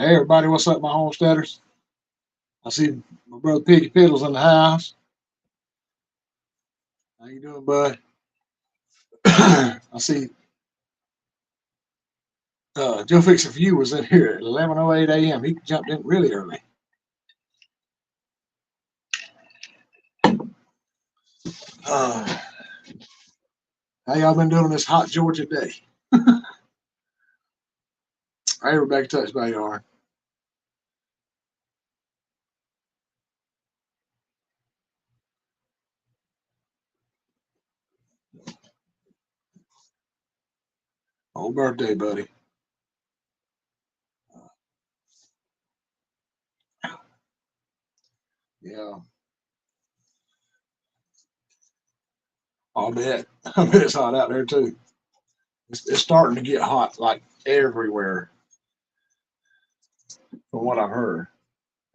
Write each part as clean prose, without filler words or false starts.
Hey everybody, what's up, my homesteaders? I see my brother Piggy Piddles in the house. How you doing, bud? I see Joe Fixer for You was in here at 11:08 a.m. He jumped in really early. Uh, how y'all been doing this hot Georgia day? Hey, Rebecca Touch by yard. Old birthday, buddy. Yeah, I'll bet. I bet it's hot out there too. It's starting to get hot like everywhere, from what I've heard.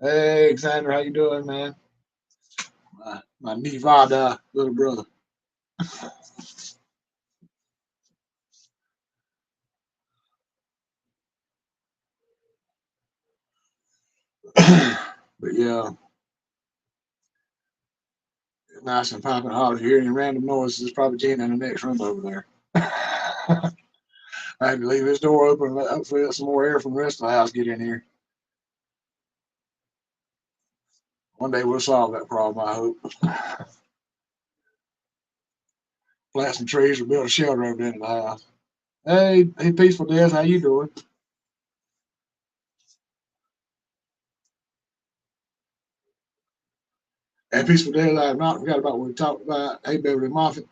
Hey, Alexander, how you doing, man? My Nevada little brother. But yeah, nice and popping hot. If you're hearing random noises, it's probably Gina in the next room over there. I had to leave this door open and hopefully let some more air from the rest of the house get in here. One day we'll solve that problem, I hope. Plant some trees or build a shelter over the end of the house. Hey, Peaceful Death, how you doing? And Peaceful Death, I have not forgot about what we talked about. Hey, Beverly Moffett.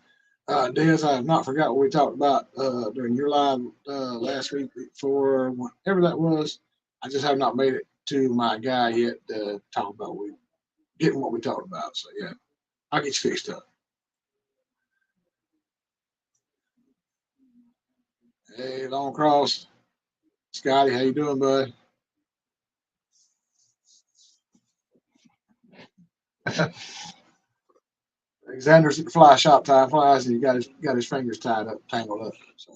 Des, I have not forgot what we talked about during your live last week for whatever that was. I just have not made it to my guy yet to talk about getting what we talked about. So yeah, I'll get you fixed up. Hey, Long Cross, Scotty, how you doing, bud? Xander's at the fly shop tying flies, and he got his fingers tied up, tangled up. So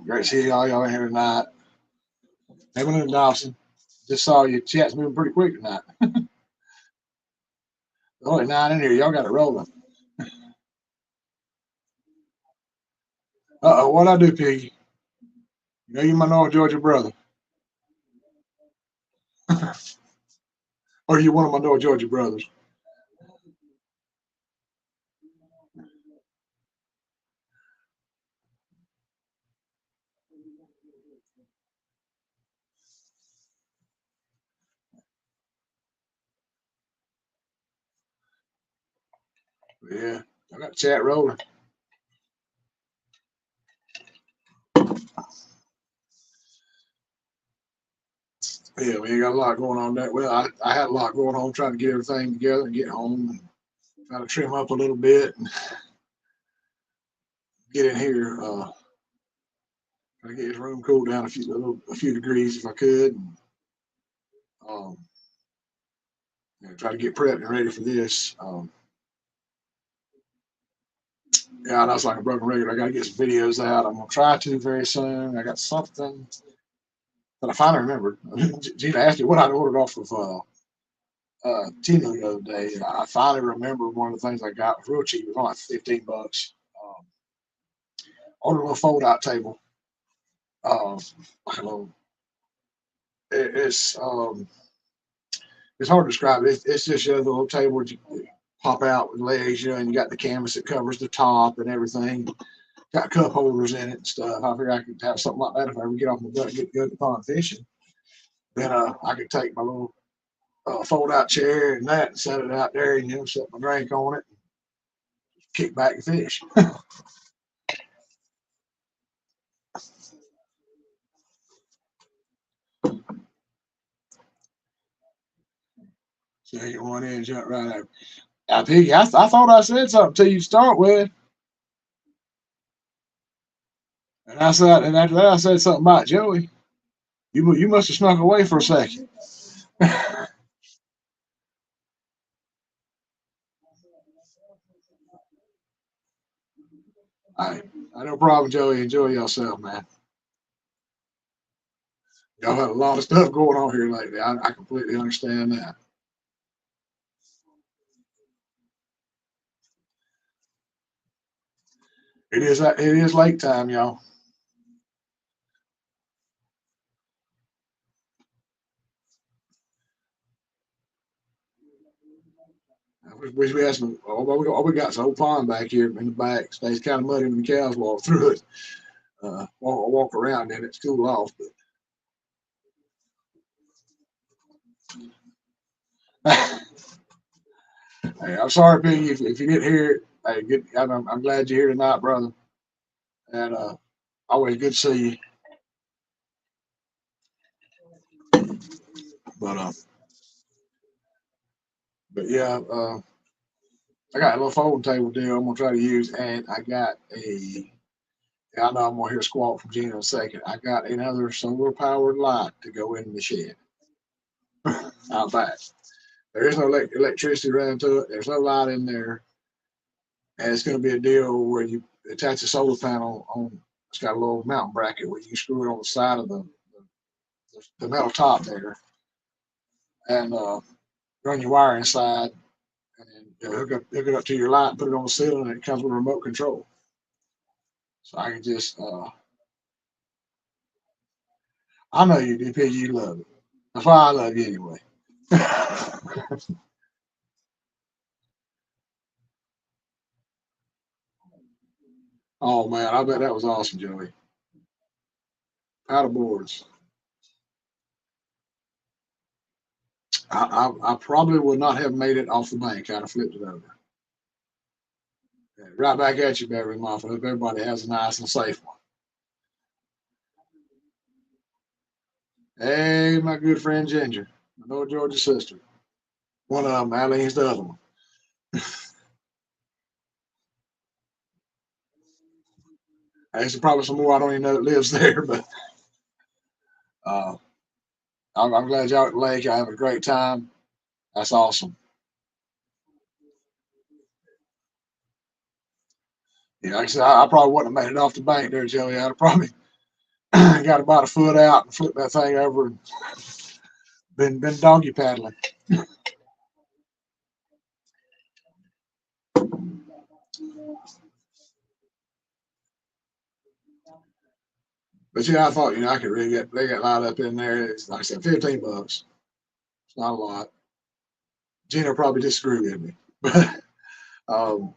great to see y'all in here tonight. Evan and Dawson, just saw your chat's moving pretty quick tonight. Only 9 in here, y'all got it rolling. What I do, Piggy? You know you my North Georgia brother, or you one of my North Georgia brothers? Yeah, I got the chat rolling. Yeah, we ain't got a lot going on there. Well, I had a lot going on trying to get everything together and get home and try to trim up a little bit and get in here. Try to get his room cooled down a few degrees if I could. And, um, try to get prepped and ready for this. Yeah, that's like a broken record. I got to get some videos out. I'm gonna try to very soon. I got something that I finally remembered. Gina asked me what I'd ordered off of Tino the other day. And I finally remembered one of the things I got was real cheap. It was only like $15. Ordered a little fold out table. I don't know. It, it's hard to describe. It's just a little table where you pop out with legs, and you got the canvas that covers the top and everything. Got cup holders in it and stuff. I figured I could have something like that if I ever get off my butt and get to the pond fishing. Then I could take my little fold out chair and that and set it out there and set my drink on it, kick back and fish. So you run in and jump right out. I thought I said something to you to start with. And after that I said something about Joey. You must have snuck away for a second. I No problem, Joey. Enjoy yourself, man. Y'all had a lot of stuff going on here lately. I completely understand that. It is late time, y'all. I wish we had some. All we got is an old pond back here in the back. Stays kind of muddy when the cows walk through it. Walk around in it. It's cool off. But hey, I'm sorry, Piggy, if you didn't hear it. Hey, good. I'm glad you're here tonight, brother. And always good to see you. But yeah, I got a little folding table deal I'm gonna try to use, and I got a. I know I'm gonna hear a squawk from Gina in a second. I got another solar powered light to go in the shed out back. There is no electricity running to it. There's no light in there, and it's gonna be a deal where you attach a solar panel on. It's got a little mountain bracket where you screw it on the side of the metal top there, and run your wire inside, and hook it up to your light, put it on the ceiling, and it comes with a remote control. So I can just, I know you do, Piggy, you love it. That's why I love you anyway. Oh man, I bet that was awesome, Joey. Paddle boards. I probably would not have made it off the bank. I'd have flipped it over. Yeah, right back at you, Beverly Moffat. Hope everybody has a nice and safe one. Hey, my good friend Ginger, my North Georgia sister. One of them, Eileen's the other one. There's probably some more I don't even know that lives there, but uh, I'm glad y'all at the lake. Y'all have a great time. That's awesome. Yeah, like I said, I probably wouldn't have made it off the bank there, Joey. I'd have probably got about a foot out and flipped that thing over and been doggy paddling. But yeah, I thought I could really get they got light up in there. It's like I said, $15. It's not a lot. Gina probably disagree with me, um,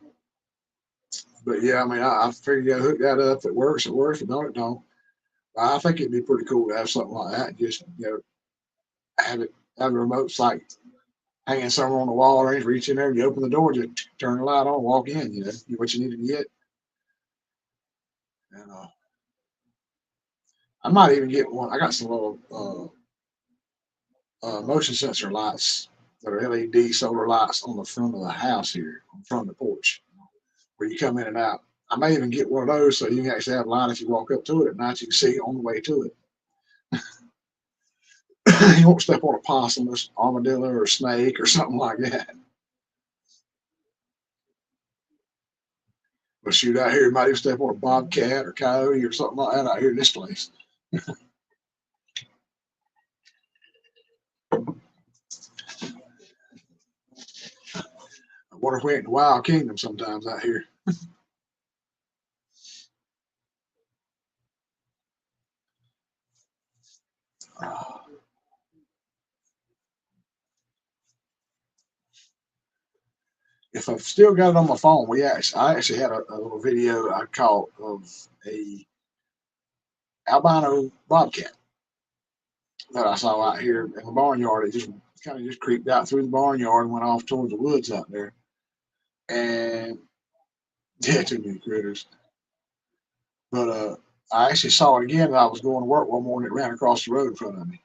but yeah, I mean, I figured you hook that up. If it works, it works. If it don't, it don't. I think it'd be pretty cool to have something like that. Just have it have a remote site hanging somewhere on the wall, or you reach in there, you open the door, just turn the light on, walk in. Get what you need to get. And I might even get one. I got some little motion sensor lights that are LED solar lights on the front of the house here, on front of the porch, where you come in and out. I may even get one of those so you can actually have light if you walk up to it at night. You can see on the way to it. You won't step on a possum or armadillo or a snake or something like that. But shoot, out here, you might even step on a bobcat or coyote or something like that out here in this place. I wonder if we ain't in the wild kingdom sometimes out here. Uh, if I've still got it on my phone, I actually had a little video I caught of a albino bobcat that I saw out here in the barnyard. It just kind of just creeped out through the barnyard and went off towards the woods out there. And yeah, too many critters. But I actually saw it again. I was going to work one morning. It ran across the road in front of me.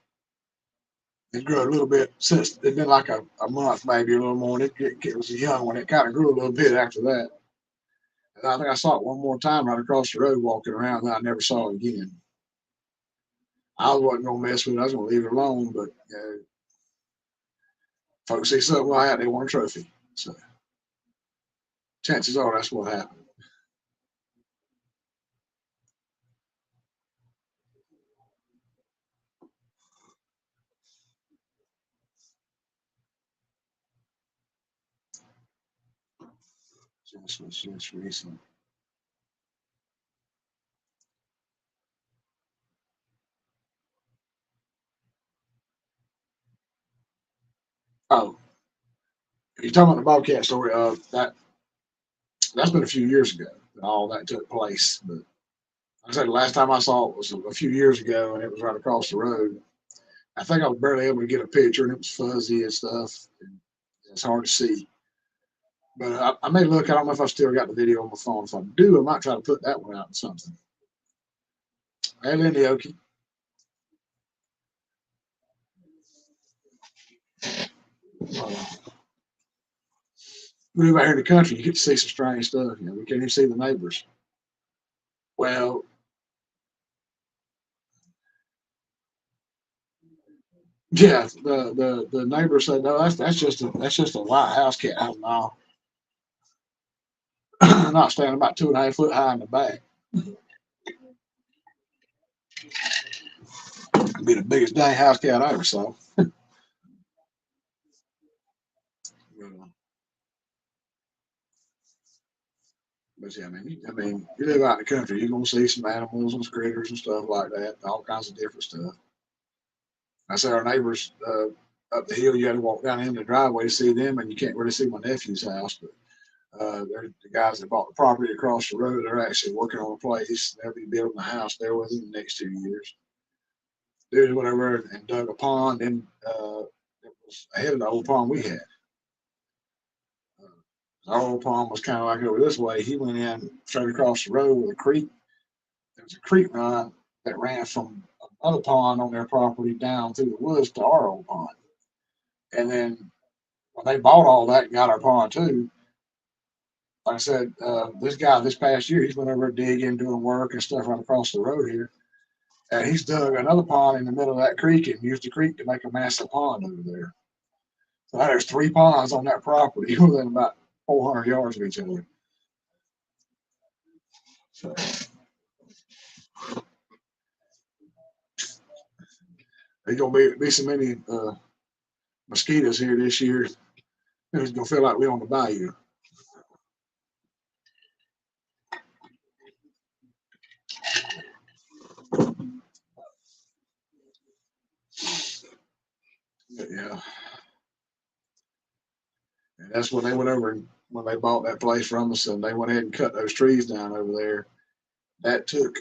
It grew a little bit since it'd been like a month, maybe a little more. And it was a young one. It kind of grew a little bit after that. And I think I saw it one more time right across the road walking around. And I never saw it again. I wasn't gonna mess with it. I was gonna leave it alone. But folks see something like that, they want a trophy. So chances are that's what happened. Just recent. Oh, you're talking about the Bobcat story. That's been a few years ago that all that took place. But like I said, the last time I saw it was a few years ago, and it was right across the road. I think I was barely able to get a picture, and it was fuzzy and stuff. And it's hard to see. But I may look. I don't know if I still got the video on my phone. If I do, I might try to put that one out in something. Hey, Lindy Okie. We live out here in the country. You get to see some strange stuff. You know, we can't even see the neighbors. Well, yeah, the neighbor said, no, that's just a white house cat. I don't know. Not standing about 2.5 foot high in the back. It'd be the biggest dang house cat I ever saw. But yeah, you live out in the country, you're gonna see some animals and critters and stuff like that, all kinds of different stuff. I say our neighbors up the hill, you got to walk down in the driveway to see them, and you can't really see my nephew's house. But they're the guys that bought the property across the road. They're actually working on a place. They'll be building a house there within the next 2 years. Did whatever and dug a pond, and it was ahead of the old pond we had. Our old pond was kind of like over this way. He went in straight across the road with a creek. There was a creek run that ran from another pond on their property down through the woods to our old pond. And then when they bought all that and got our pond too, like I said, this guy this past year, he's been over digging, doing work and stuff right across the road here. And he's dug another pond in the middle of that creek and used the creek to make a massive pond over there. So now there's 3 ponds on that property within about 400 yards of each other. So there's gonna be so many mosquitoes here this year. It's gonna feel like we're on the bayou. But yeah, and that's when they went over and when they bought that place from us, and they went ahead and cut those trees down over there. That took.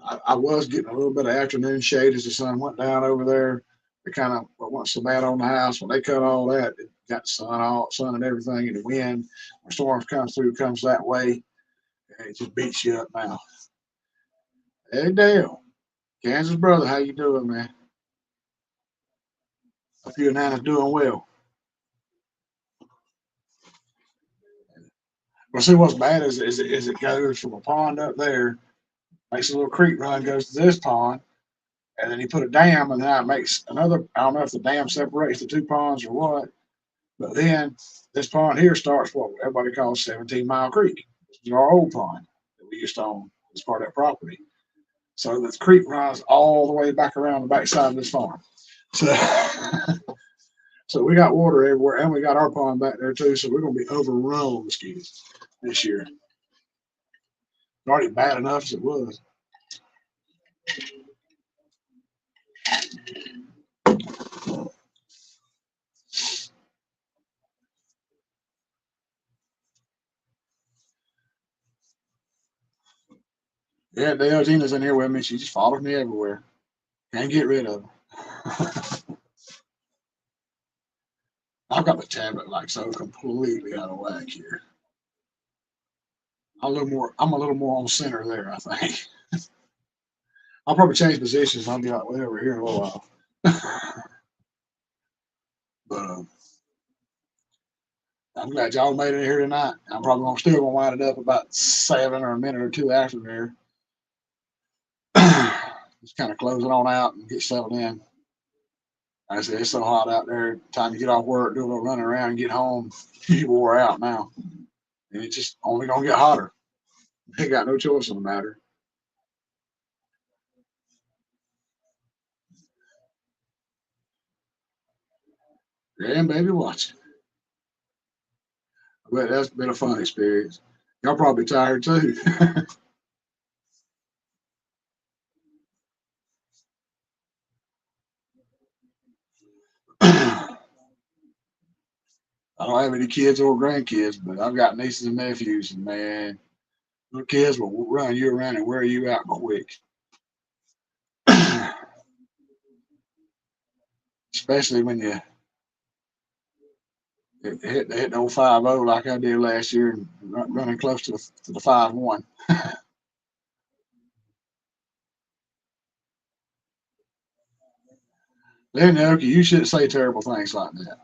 I was getting a little bit of afternoon shade as the sun went down over there. It kind of wasn't so bad on the house. When they cut all that, it got sun and everything, and the wind. When storms come through, comes that way, and it just beats you up now. Hey Dale, Kansas brother, how you doing, man? Hope you and Nana's doing well. Well, see what's bad is it goes from a pond up there, makes a little creek run, goes to this pond, and then you put a dam, and now it makes another. I don't know if the dam separates the 2 ponds or what, but then this pond here starts what everybody calls 17 Mile Creek. This is our old pond that we used to own as part of that property. So the creek runs all the way back around the backside of this farm. So, so we got water everywhere, and we got our pond back there too. So we're gonna be overrun with mosquitoes this year. It's already bad enough as it was. Yeah, Dale Gina's in here with me. She just follows me everywhere. Can't get rid of her. I've got the tablet like so completely out of whack here. I'm a little more on center there, I think. I'll probably change positions. I'll be like way over here in a little while. But I'm glad y'all made it here tonight. I'm probably still gonna wind it up about 7 or a minute or two after there. Just kind of close it on out and get settled in. Like I said, it's so hot out there. Time to get off work, do a little running around, and get home. You wore out now, and it's just only gonna get hotter. Ain't got no choice in the matter. Grandbaby watching. But that's been a fun experience. Y'all probably tired too. I don't have any kids or grandkids, but I've got nieces and nephews, and man, little kids will run you around and wear you out quick. Especially when you hit the old 5-0 like I did last year and running close to the 5-1. Then, okay, you shouldn't say terrible things like that.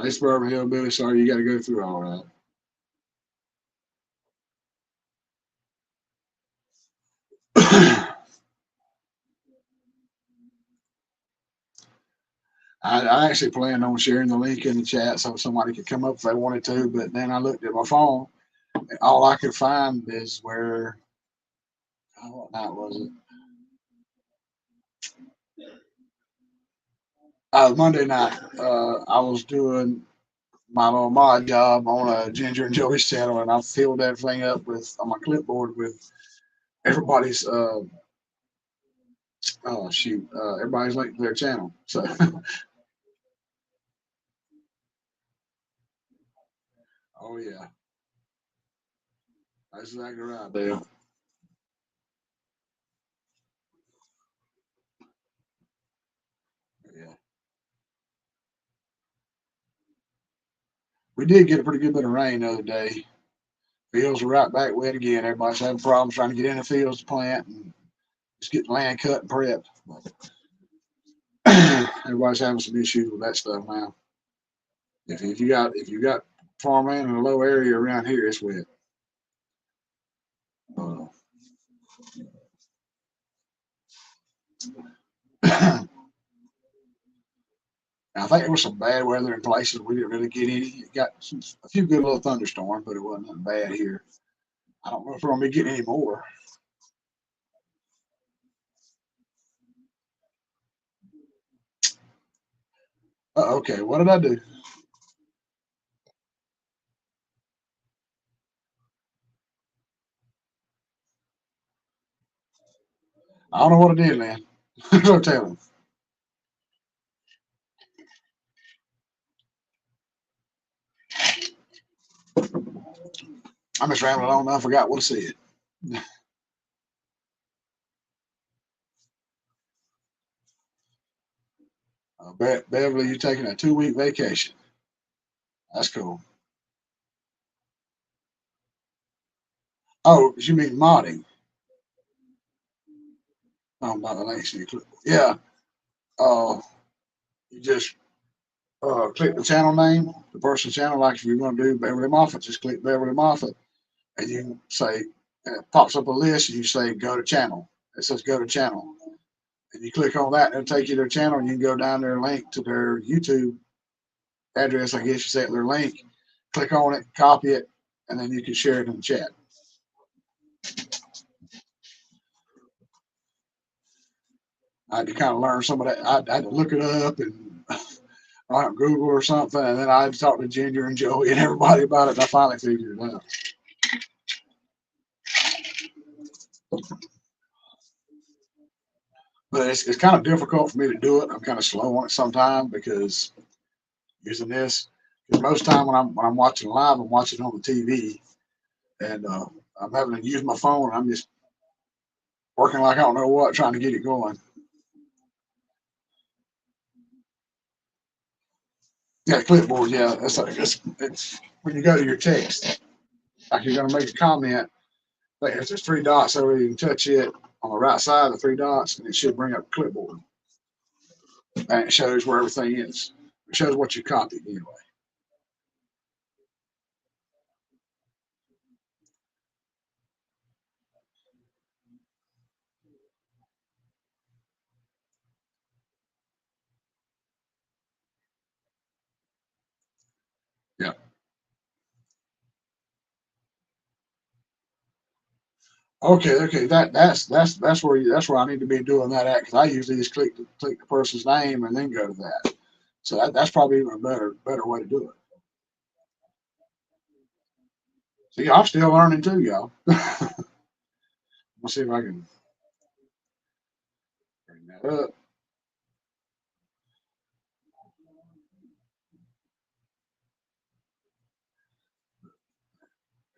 Hey, Suburban Hillbilly, sorry you got to go through all that. I actually planned on sharing the link in the chat so somebody could come up if they wanted to, but then I looked at my phone and all I could find is where, what night was it? Monday night. I was doing my little mod job on a Ginger and Joey's channel, and I filled that thing up with on my clipboard with everybody's everybody's link to their channel. So, oh yeah, that's exactly right, Dale. Yeah, we did get a pretty good bit of rain the other day. Fields are right back wet again. Everybody's having problems trying to get in the fields to plant and just get the land cut and prepped. Everybody's having some issues with that stuff now. If you got farmland in a low area around here, it's wet. Uh, I think there was some bad weather in places we didn't really get any. Got a few good little thunderstorms, but it wasn't nothing bad here. I don't know if we're gonna be getting any more. Okay, what did I do? I don't know what I did, man. So tell him. I'm just rambling on. I forgot what I said. Beverly, you taking a 2 week vacation? That's cool. Oh, you mean modding? Oh, by the links in your clip. Yeah. You just click the channel name, the person's channel. Like if you're going to do Beverly Moffat, just click Beverly Moffat, and you say, and it pops up a list, and you say go to channel. It says go to channel, and you click on that, and it'll take you to their channel, and you can go down there and link to their YouTube address. I guess you say their link. Click on it, copy it, and then you can share it in the chat. I had to kind of learn some of that. I had to look it up and on Google or something, and then I had to talk to Ginger and Joey and everybody about it. And I finally figured it out. But it's kind of difficult for me to do it. I'm kind of slow on it sometimes because using this, because most time when I'm watching live, I'm watching on the TV, and I'm having to use my phone. And I'm just working like I don't know what, trying to get it going. Yeah, clipboard. Yeah, that's like it's when you go to your text, like you're gonna make a comment. Like if there's three dots over, you can touch it on the right side of the three dots, and it should bring up clipboard, and it shows where everything is. It shows what you copied anyway. Yeah. Okay. That's where that's where I need to be doing that at because I usually just click the person's name and then go to that. So that's probably even a better way to do it. See, I'm still learning too, y'all. Let's see if I can bring that up.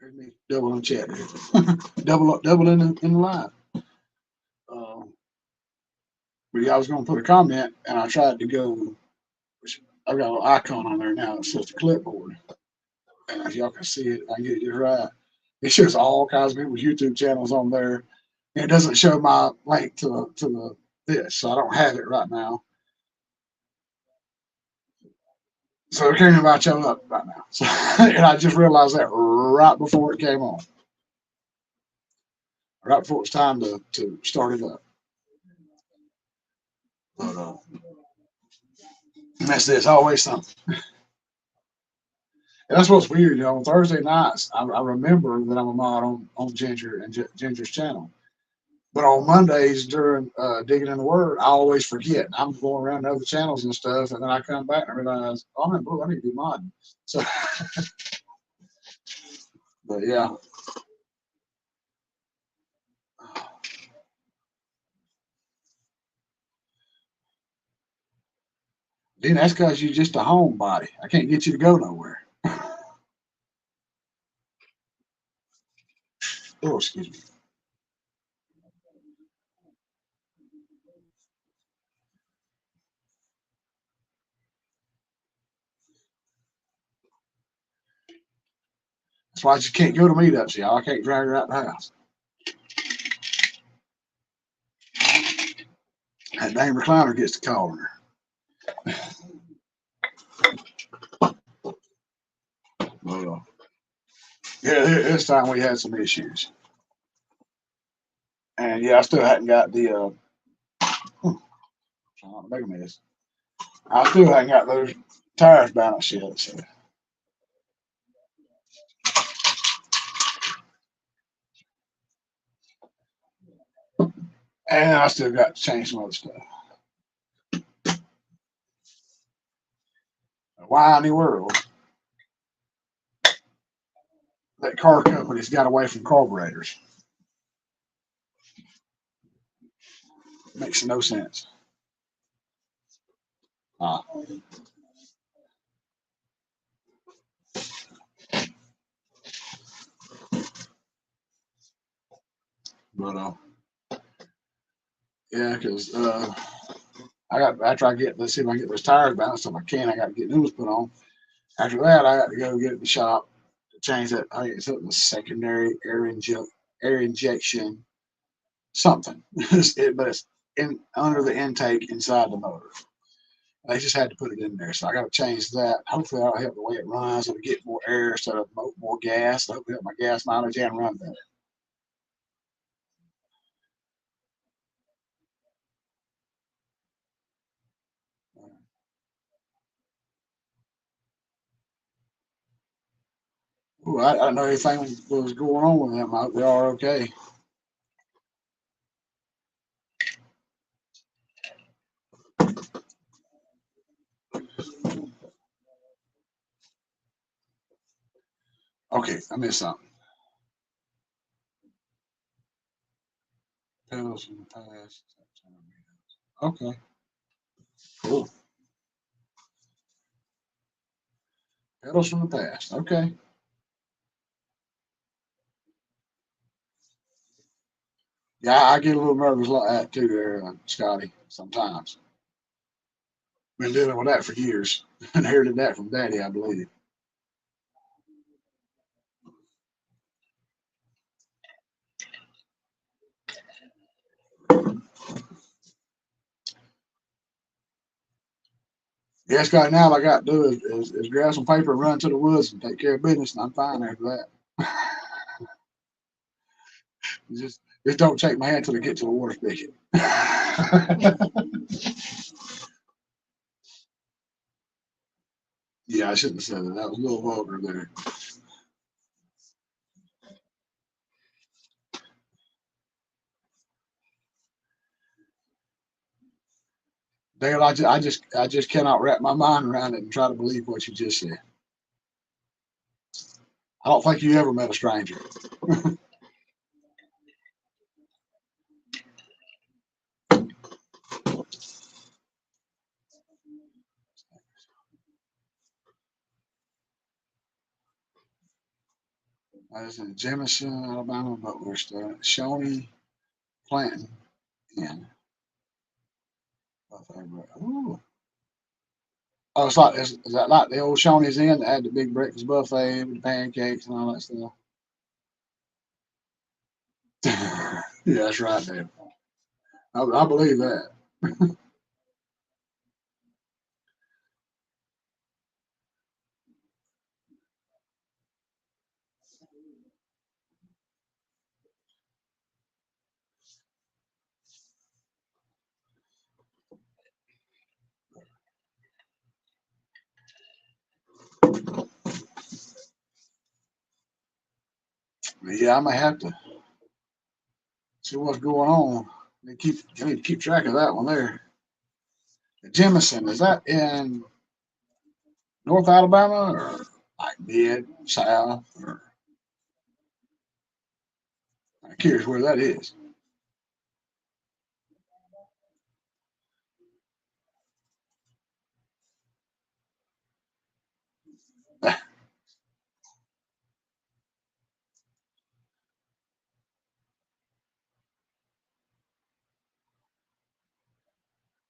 Let me double in chat here. Double in the live. Um, but yeah, I was going to put a comment and I tried to go. I've got a little icon on there now that says the clipboard. And if y'all can see it, I can get it just right. It shows all kinds of people's YouTube channels on there. And it doesn't show my link to the this, so I don't have it right now. So it can't invite y'all up right now. So, and I just realized that right before it came on, right before it's time to start it up. But that's this, always something. And that's what's weird, you know. On Thursday nights, I remember that I'm a mod on Ginger and Ginger's channel. But on Mondays during digging in the Word, I always forget. I'm going around to other channels and stuff, and then I come back and I realize, oh, I'm in blue. I need to be modding. So, but yeah, then that's because you're just a homebody. I can't get you to go nowhere. Oh, excuse me. That's why I just can't go to meetups, y'all. I can't drag her out the house. That dang recliner gets to calling her. Well, yeah, this time we had some issues, and yeah, I still hadn't got the. Trying not to make a mess. I still hadn't got those tires balanced yet, so. And I still got to change some other stuff. Why in the world that car company's got away from carburetors? Makes no sense. Uh, but yeah, because I got after I get let's see if I can get those tires balanced on my can, I got to get new ones put on. After that, I got to go get it in the shop to change that. I think it's something secondary air injection something, but it's in under the intake inside the motor. They just had to put it in there, so I got to change that. Hopefully, that'll help the way it runs. It'll get more air instead of more gas. Hopefully, help my gas mileage and run better. Ooh, I didn't know anything was going on with them. I hope they are okay. Okay, I missed something. Pedals from the past. Okay, cool. Pedals from the past. Okay. Yeah, I get a little nervous like that too, there, Scotty. Sometimes been dealing with that for years. Inherited that from Daddy, I believe. Yeah, Scotty. Now all I got to do is grab some paper, run to the woods, and take care of business, and I'm fine after that. Just don't take my hand till I get to the water spigot. Yeah, I shouldn't have said that. That was a little vulgar there. Dale, I just cannot wrap my mind around it and try to believe what you just said. I don't think you ever met a stranger. I was in Jemison, Alabama, but we're still Shawnee, Planting, and ooh. Oh, is that like the old Shawnee's Inn that had the big breakfast buffet with the pancakes and all that stuff? Yeah, that's right there. I believe that. But yeah, I may have to see what's going on. I need to keep track of that one there. Jemison, is that in North Alabama or like mid, south? Or I'm curious where that is.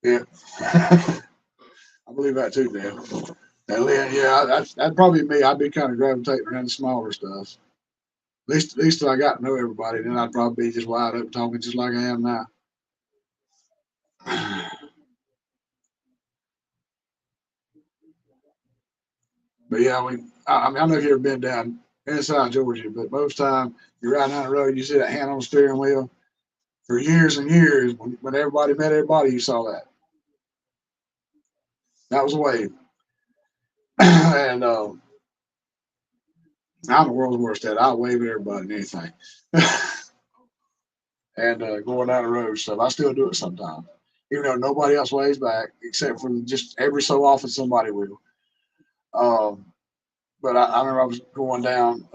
Yeah, I believe that too, Dan. And then, yeah, that'd probably be me. I'd be kind of gravitating around the smaller stuff. At least till I got to know everybody, then I'd probably be just wide up talking just like I am now. But yeah, I mean, I know you've ever been down inside Georgia, but most time you're riding down the road, you see that hand on the steering wheel. For years and years, when everybody met everybody, you saw that. That was a wave. And I'm the world's worst at it. I'll wave at everybody and anything. And going down the road stuff. I still do it sometimes. Even though nobody else waves back, except for just every so often somebody will. Um, but I remember I was going down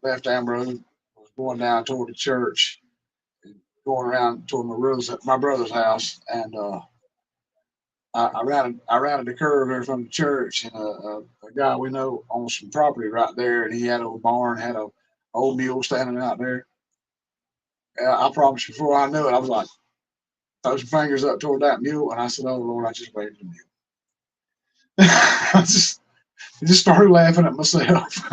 Left Am Road, I was going down toward the church, going around toward my brother's house, and I rounded the curve there from the church, and a guy we know owns some property right there, and he had a barn, had a old mule standing out there. And I promise you, before I knew it, I was like, throw some fingers up toward that mule, and I said, "Oh Lord, I just waved at the mule." I just started laughing at myself.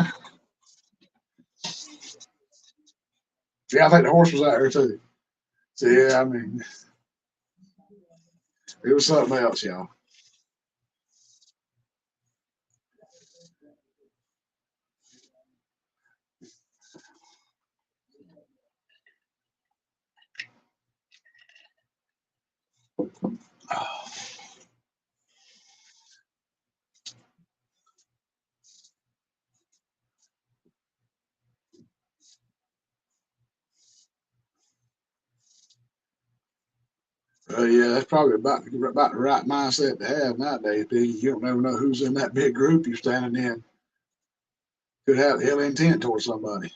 Yeah, I think the horse was out there too. So yeah, I mean, it was something else, y'all. Yeah, that's probably about the right mindset to have nowadays. Piggy. You don't never know who's in that big group you're standing in. Could have ill intent towards somebody.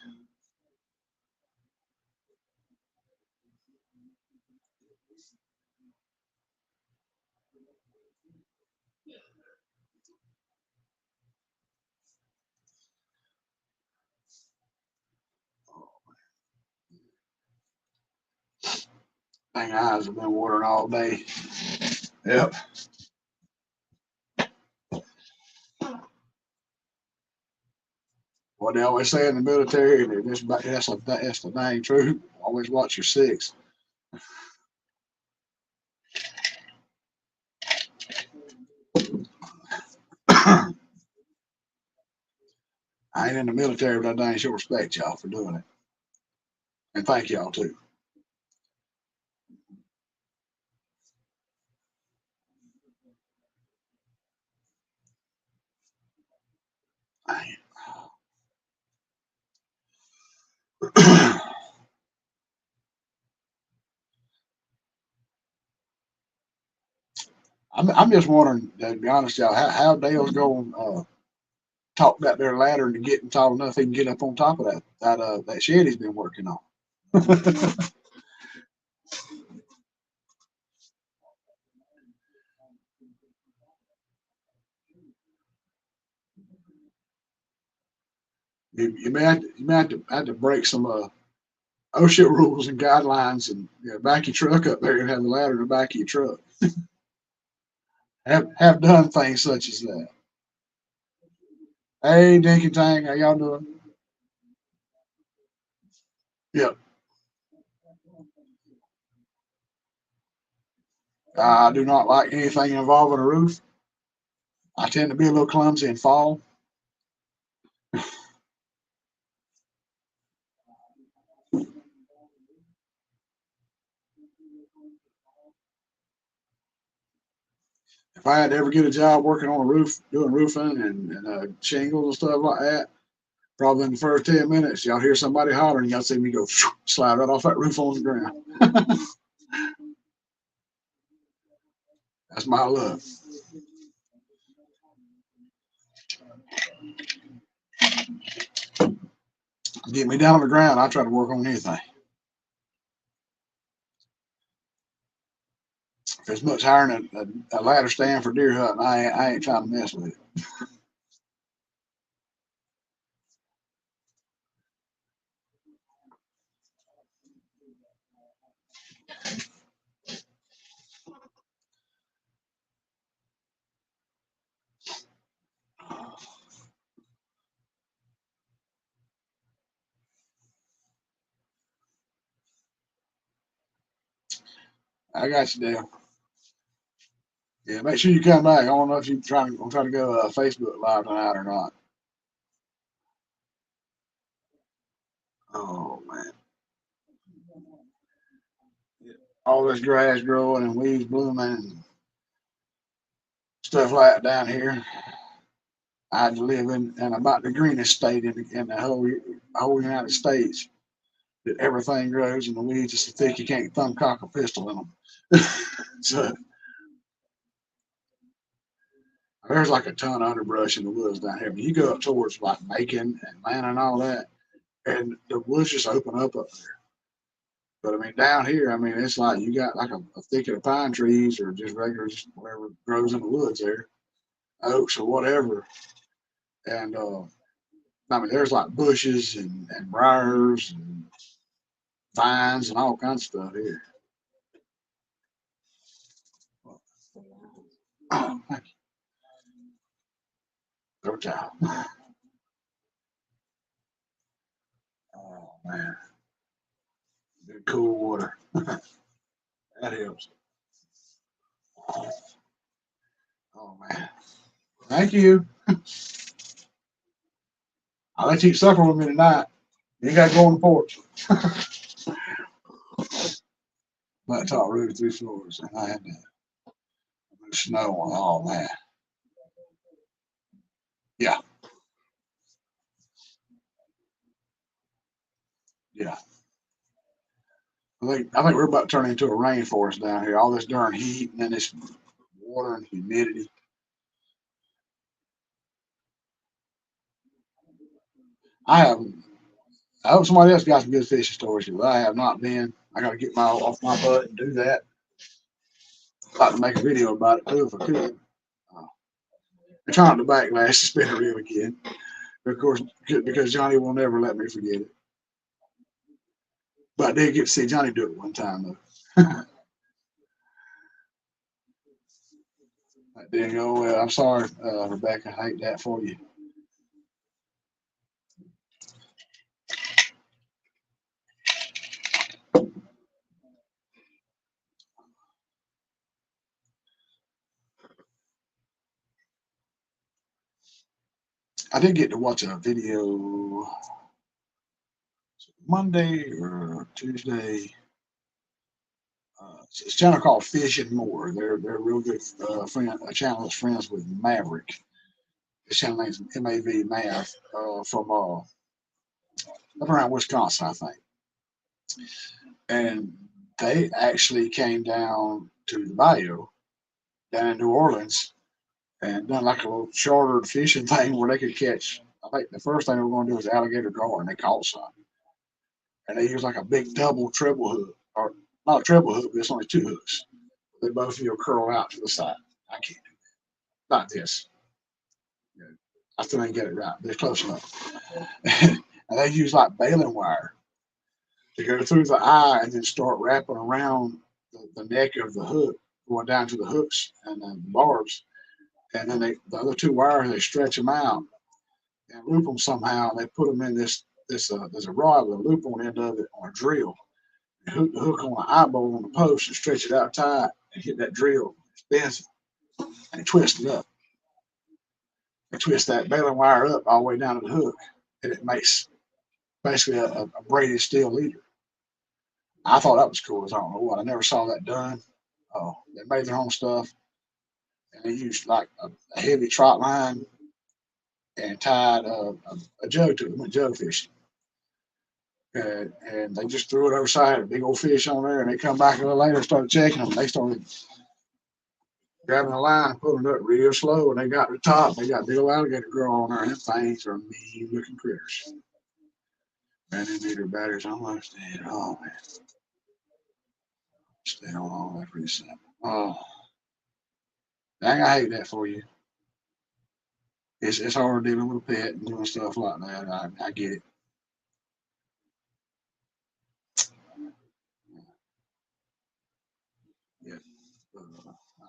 Dang, eyes have been watering all day. Yep. What they always say in the military, and that's the dang truth. Always watch your six. I ain't in the military, but I dang sure respect y'all for doing it. And thank y'all too. I, I'm just wondering, to be honest, y'all, how Dale's going talk that there ladder to get tall enough he can get up on top of that shed he's been working on. You may have to break some OSHA rules and guidelines and back your truck up there and have the ladder in the back of your truck. Have done things such as that. Hey, Dinky Tang, how y'all doing? Yep. I do not like anything involving a roof. I tend to be a little clumsy and fall. If I had to ever get a job working on a roof, doing roofing and shingles and stuff like that, probably in the first 10 minutes, y'all hear somebody hollering, y'all see me go slide right off that roof on the ground. That's my luck. Get me down on the ground, I try to work on anything. If it's much higher than a ladder stand for deer hunting, I ain't trying to mess with it. I got you, Dale. Yeah, make sure you come back. I don't know if you're trying to go Facebook Live tonight or not. Oh man, all this grass growing and weeds blooming and stuff like that down here. I live in about the greenest state in the whole United States. That everything grows and the weeds are so thick you can't thumbcock a pistol in them. So there's like a ton of underbrush in the woods down here. When you go up towards like Macon and Atlanta and all that, and the woods just open up there. But I mean, down here, I mean, it's like you got like a thicket of pine trees or just regular, just whatever grows in the woods there, oaks or whatever. And I mean, there's like bushes and briars and vines and all kinds of stuff here. Oh, thank you. No child. Oh, man. Good cool water. That helps. Oh, man. Thank you. I'll let you eat supper with me tonight. You ain't got to go on the porch. But top roof 3 floors, and I had to move snow on. Oh man, yeah, yeah. I think we're about to turn into a rainforest down here. All this darn heat and then this water and humidity. I have. I hope somebody else got some good fishing stories. But I have not been. I got to get my off my butt and do that. I'd like to make a video about it too if I could. Uh, I'm trying to backlash to spin a reel again. But of course, because Johnny will never let me forget it. But I did get to see Johnny do it one time though. I didn't go well. I'm sorry, Rebecca. I hate that for you. I did get to watch a video Monday or Tuesday. It's a channel called Fish and More. They're real good friend. A channel that's friends with Maverick. His channel name's MAV Mav from up around Wisconsin, I think. And they actually came down to the bayou down in New Orleans and done like a little chartered fishing thing where they could catch. I think the first thing they were going to do was alligator gar, and they caught some. And they used like a big double treble hook, or not a treble hook, but it's only two hooks. They both curl out to the side. I can't do not this. I still ain't get it right, but it's close enough. And they use like baling wire to go through the eye and then start wrapping around the neck of the hook, going down to the hooks and then the barbs. And then the other two wires, they stretch them out and loop them somehow. They put them in this there's a rod with a loop on the end of it on a drill. Hook the hook on the eyeball on the post and stretch it out tight and hit that drill, spins it, and twist it up. They twist that baling wire up all the way down to the hook, and it makes basically a braided steel leader. I thought that was cool as I don't know what. I never saw that done. Oh, they made their own stuff, and they used like a heavy trot line and tied a jug to it. Went jug fishing. And they just threw it overside, a big old fish on there, and they come back a little later and started checking them. They started grabbing the line and pulling it up real slow, and they got to the top. They got big old alligator girl on there, and them things are mean looking critters. Man, they made their batteries almost dead. Oh, man. Stay on all that pretty simple. Oh, dang, I hate that for you. It's hard dealing with a pet and doing stuff like that. I get it. Yeah,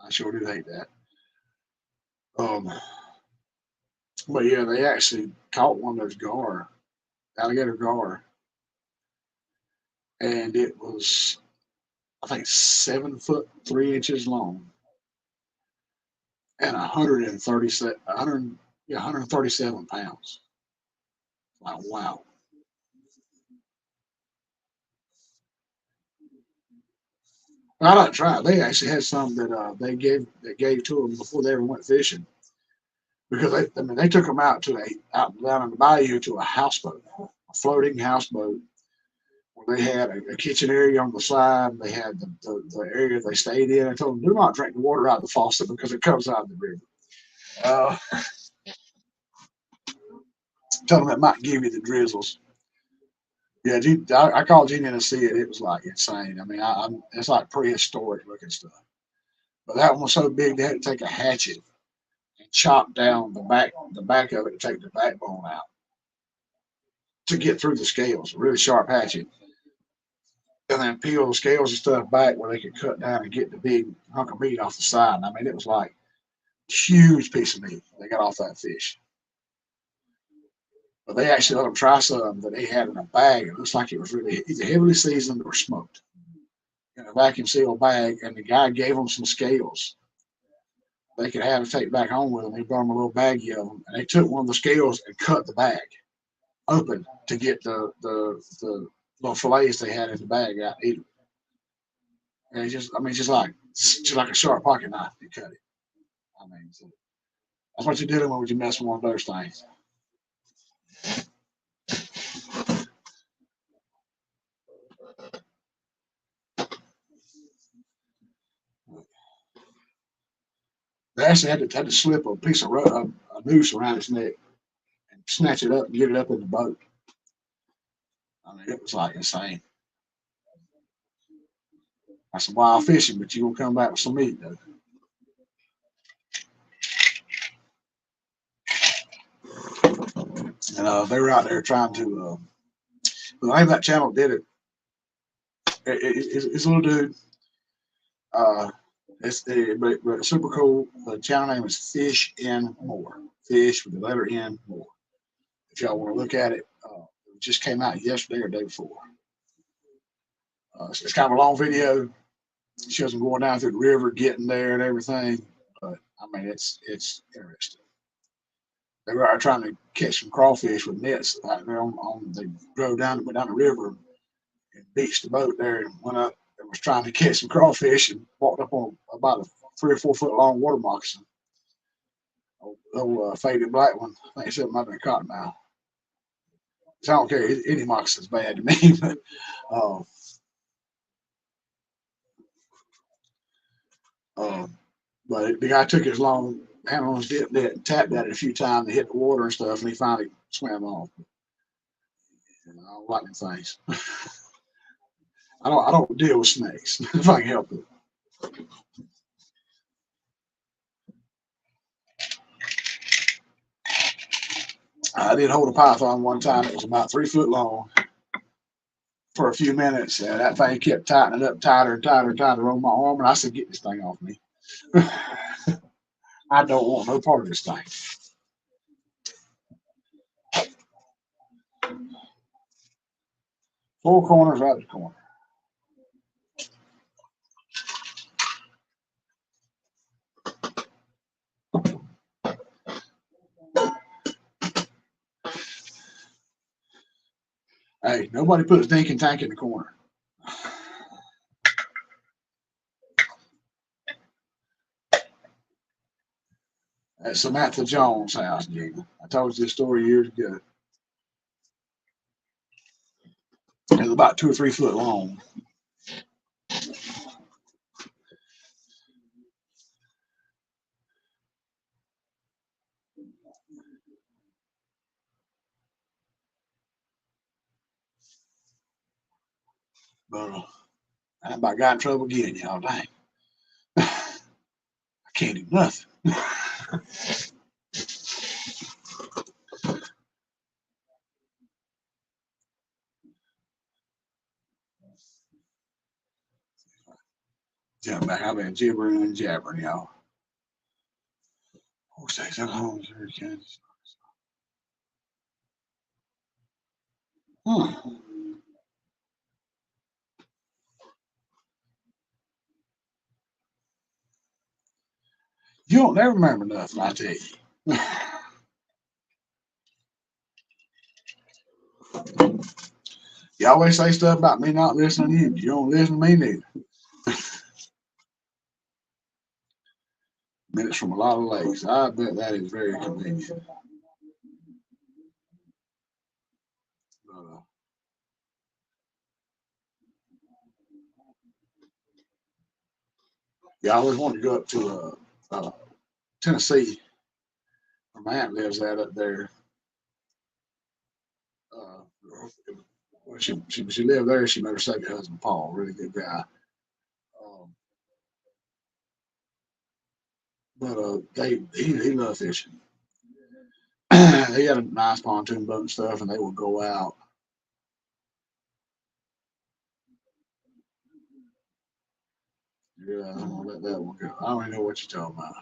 I sure do hate that. Um, but yeah, they actually caught one of those gar, alligator gar, and it was I think 7 foot 3 inches long and 137, 100, yeah, 137 pounds. Like wow. I not try. They actually had some that they gave to them before they ever went fishing because I mean they took them out to a out down in the bayou to a houseboat, a floating houseboat where they had a kitchen area on the side. They had the area they stayed in. I told them do not drink the water out of the faucet because it comes out of the river. Uh, Tell them it might give you the drizzles. Yeah, I called Gene in to see it. It was like insane. I mean, it's like prehistoric looking stuff. But that one was so big they had to take a hatchet and chop down the back of it to take the backbone out to get through the scales. A really sharp hatchet, and then peel the scales and stuff back where they could cut down and get the big hunk of meat off the side. And I mean, it was like a huge piece of meat they got off that fish. But they actually let them try some that they had in a bag. It looks like it was really either heavily seasoned or smoked in a vacuum sealed bag. And the guy gave them some scales they could have to take back home with them. He brought them a little baggie of them, and they took one of the scales and cut the bag open to get the little fillets they had in the bag out. Eat them. And it's just, I mean, just like a sharp pocket knife. You cut it. I mean, so that's what you're dealing with when you mess with one of those things. They actually had to slip a piece of a noose around his neck and snatch it up and get it up in the boat. I mean, it was like insane. That's some wild fishing, but you gonna come back with some meat though. And they were out there trying to. The name of that channel did it. It's a little dude. Uh, but super cool. The channel name is Fish and More. Fish with the letter N More. If y'all want to look at it, it just came out yesterday or day before. It's kind of a long video. It shows them going down through the river, getting there, and everything. But I mean, it's interesting. They were out trying to catch some crawfish with nets out there they went down the river and beached the boat there and went up and was trying to catch some crawfish and walked up on about a 3 or 4 foot long water moccasin. Old faded black one. I think he said it might have been a cottonmouth. So I don't care. Any moccasin's bad to me. But uh, uh, But the guy took his long handle on his dip net and tapped at it a few times and hit the water and stuff, and he finally swam off. I don't like them things. I don't deal with snakes if I can help it. I did hold a python one time. It was about 3 foot long for a few minutes. And that thing kept tightening up tighter and tighter and tighter on my arm. And I said, get this thing off me. I don't want no part of this thing. Four corners out of the corner. Hey, nobody put a stinking tank in the corner. At Samantha Jones' house, Gina. I told you this story years ago. It was about 2 or 3 foot long. But I about got in trouble again, y'all. Dang. I can't do nothing. Jump back. I've been gibbering and jabbering, y'all. Oh, sakes, I'm home, Kansas. You don't never remember nothing, I tell you. You always say stuff about me not listening to you. You don't listen to me neither. Minutes from a lot of lakes. I bet that is very convenient. Yeah, I always wanted to go up to Tennessee. My aunt lives out up there. Uh, when she lived there. She met her second husband, Paul, really good guy. Um, but he loved fishing. He had a nice pontoon boat and stuff, and they would go out. Yeah, I'm gonna let that one go. I don't even know what you're talking about.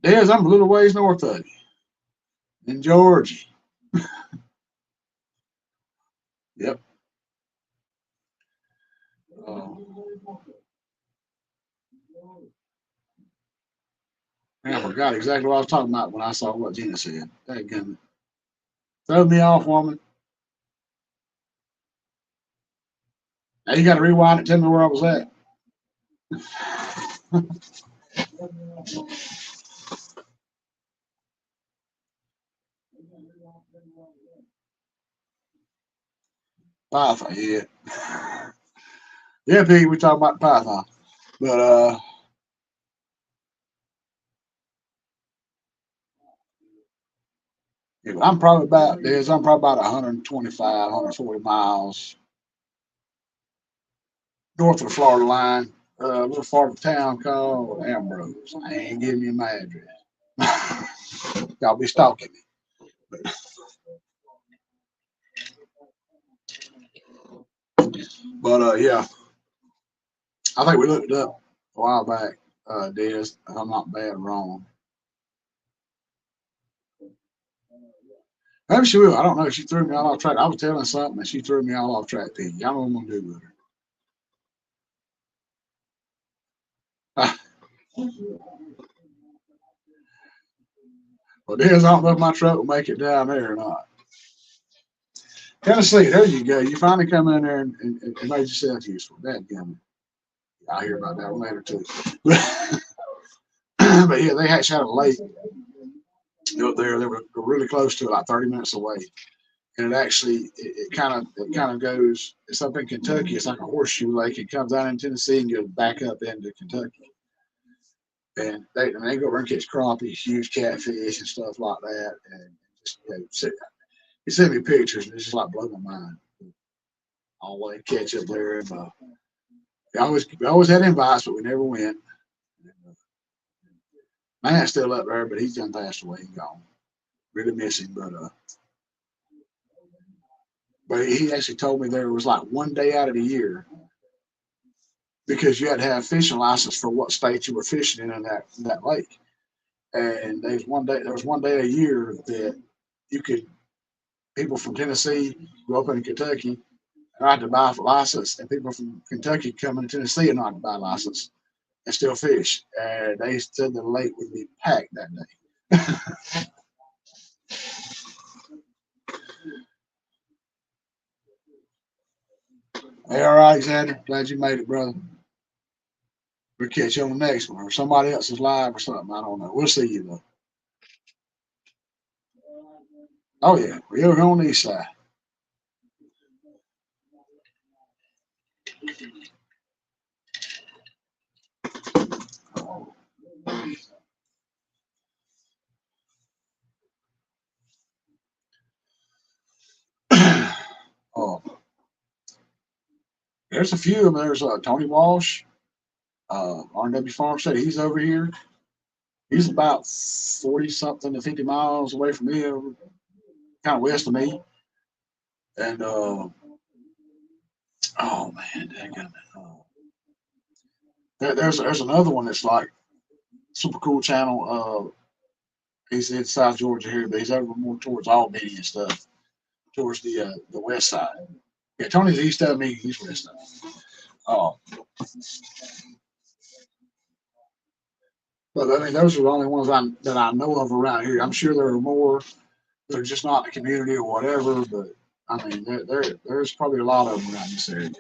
Des, I'm a little ways north of you in Georgia. Yep. Uh, I forgot exactly what I was talking about when I saw what Gina said. That gun throw me off, woman. Now you got to rewind it. Tell me where I was at. Python, yeah, yeah, Pete. We talking about Python, but yeah, I'm probably about Des. I'm probably about 125, 140 miles north of the Florida line. A little far from town called Ambrose. I ain't giving you my address. Y'all be stalking me. But yeah, I think we looked it up a while back. Des, if I'm not bad wrong. Maybe she will. I don't know. She threw me all off track. I was telling something and she threw me all off track. Pete. Y'all know what I'm gonna do with her. Well, Des, I don't know if my truck will make it down there or not. Tennessee, there you go. You finally come in there and made yourself useful. That gun. I'll hear about that one later too. But yeah, they actually had a lake up there. They were really close to it, like 30 minutes away. and it actually it kind of goes. It's up in Kentucky. It's like a horseshoe lake. It comes out in Tennessee and goes back up into Kentucky. And they go over and catch crappie, huge catfish and stuff like that. And just he sent me pictures and it's just like blow my mind. All the way catch up there. And we always had invites, but we never went. Man's still up there, but he's done passed away and gone. Really miss him, but he actually told me there was like one day out of the year because you had to have a fishing license for what state you were fishing in that lake. And there was one day a year that you could people from Tennessee go up in Kentucky and had to buy a license, and people from Kentucky come into Tennessee and not to buy a license and still fish. And they said the lake would be packed that day. Hey, all right, Xander. Glad you made it, brother. We'll catch you on the next one, or somebody else is live or something. I don't know. We'll see you though. Oh yeah, we're over on the east side. Oh, there's a few of them. There's Tony Walsh, R&W Farmstead. He's over here. He's about 40 something to 50 miles away from me, kind of west of me. And oh man, dang it. There's another one that's like super cool channel. He's in South Georgia here, but he's over more towards Albany and stuff, towards the west side. Yeah, Tony's east of me. He's west of me. Oh, but I mean, those are the only ones that I know of around here. I'm sure there are more that are just not in the community or whatever. But I mean, there's probably a lot of them around this area.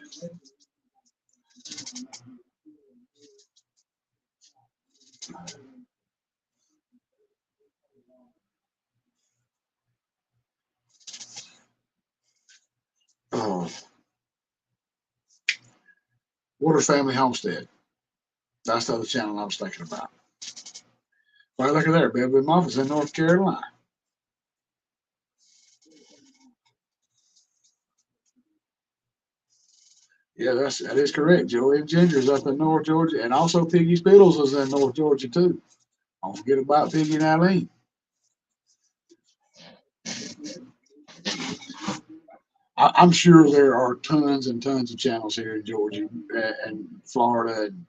Oh, Water Family Homestead. That's the other channel I was thinking about. Well, look at there, Beverly Moffitt's in North Carolina. Yeah, that is correct. Joey and Ginger's up in North Georgia, and also Piggy Spittles is in North Georgia too. Don't forget about Piggy and Eileen. I'm sure there are tons and tons of channels here in Georgia and Florida and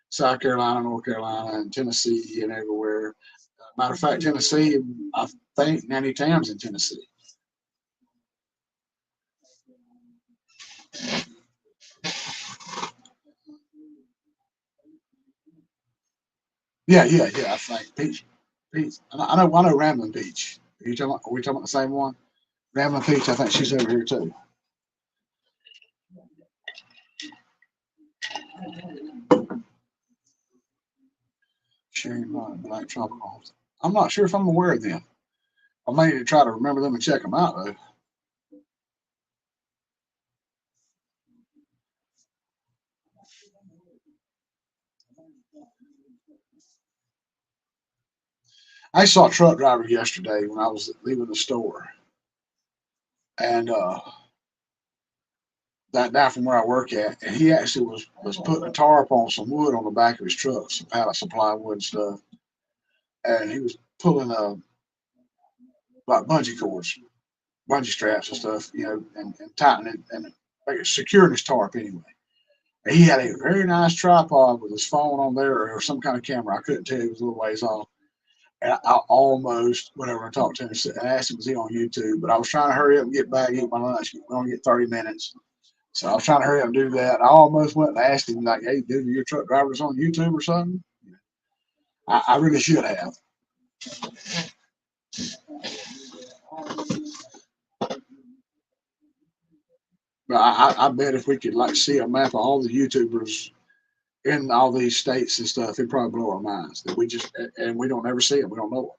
South Carolina, North Carolina, and Tennessee and everywhere. Matter of fact, Tennessee, I think Nanny Tam's in Tennessee. Yeah. I think Peach. I know Ramblin' Peach. Are we talking about the same one? Ramblin' Peach. I think she's over here too. Sharing Black Tropical. I'm not sure if I'm aware of them. I may need to try to remember them and check them out though. I saw a truck driver yesterday when I was leaving the store, and that down from where I work at, and he actually was putting a tarp on some wood on the back of his truck, some pallets of plywood and stuff, and he was pulling like bungee cords, bungee straps and stuff, and tightening it and like securing his tarp anyway. And he had a very nice tripod with his phone on there or some kind of camera. I couldn't tell, he was a little ways off. And I almost, whenever I talked to him, I asked him, was he on YouTube? But I was trying to hurry up and get back, eat my lunch. We only get 30 minutes. So I was trying to hurry up and do that. I almost went and asked him, like, hey, dude, are your truck drivers on YouTube or something? I really should have. But I bet if we could, like, see a map of all the YouTubers in all these states and stuff, it'd probably blow our minds that and we don't ever see them. We don't know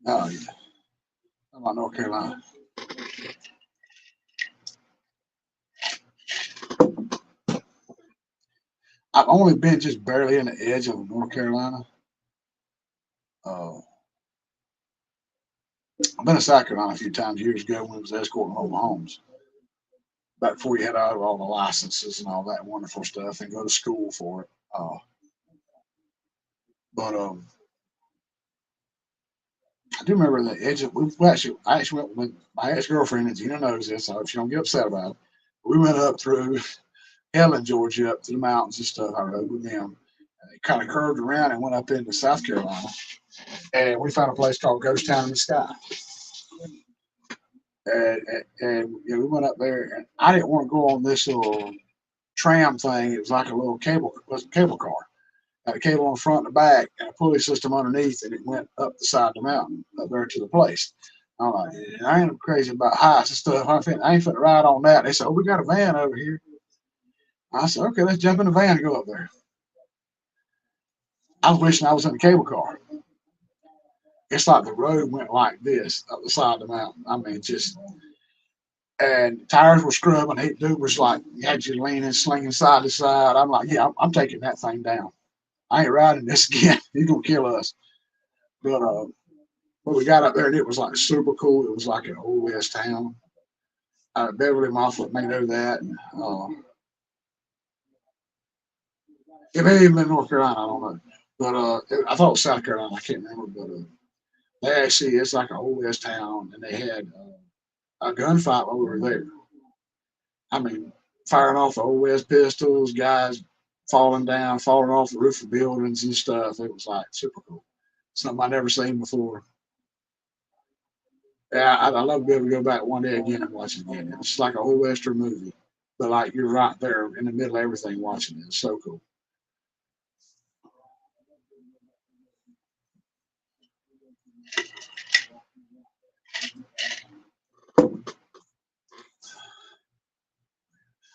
Oh yeah, I'm about North Carolina. I've only been just barely in the edge of North Carolina. Uh, I've been to South Carolina a few times years ago when I was escorting mobile homes. Back before you had out of all the licenses and all that wonderful stuff and go to school for it. But I do remember the edge of I actually went with my ex girlfriend and Gina knows this, so she don't get upset about it. We went up through Helen, Georgia, up to the mountains and stuff. I rode with them. And it kind of curved around and went up into South Carolina. And we found a place called Ghost Town in the Sky. And you know, we went up there, and I didn't want to go on this little tram thing. It was like a little cable car. Had a cable on the front and the back, and a pulley system underneath, and it went up the side of the mountain up there to the place. I'm like, yeah, I ain't crazy about heights and stuff. I ain't finna ride on that. They said, oh, we got a van over here. I said, okay, let's jump in the van and go up there. I was wishing I was in the cable car. It's like the road went like this up the side of the mountain. I mean, just and tires were scrubbing. He dude was like, had you leaning, slinging side to side. I'm like, yeah, I'm taking that thing down. I ain't riding this again. He's gonna kill us. But we got up there and it was like super cool. It was like an old west town. Beverly Moffett may know that. And, it may even been North Carolina. I don't know. But I thought it was South Carolina. I can't remember. But they actually, it's like an old west town, and they had a gunfight while we were there. I mean, firing off the old west pistols, guys falling down, falling off the roof of buildings and stuff. It was like super cool. Something I'd never seen before. Yeah, I'd love to be able to go back one day again and watch it again. It's like a whole western movie, but like you're right there in the middle of everything watching it. It's so cool.